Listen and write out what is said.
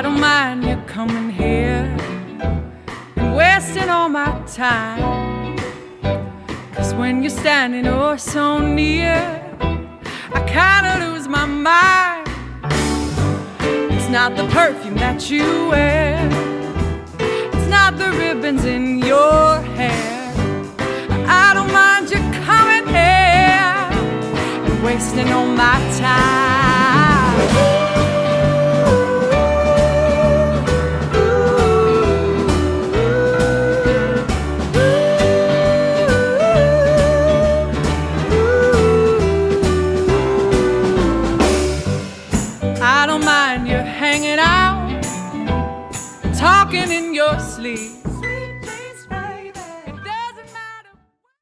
I don't mind you coming here and wasting all my time. 'Cause when you're standing oh so near, I kinda lose my mind. It's not the perfume that you wear, it's not the ribbons in your hair. I don't mind you coming here and wasting all my time.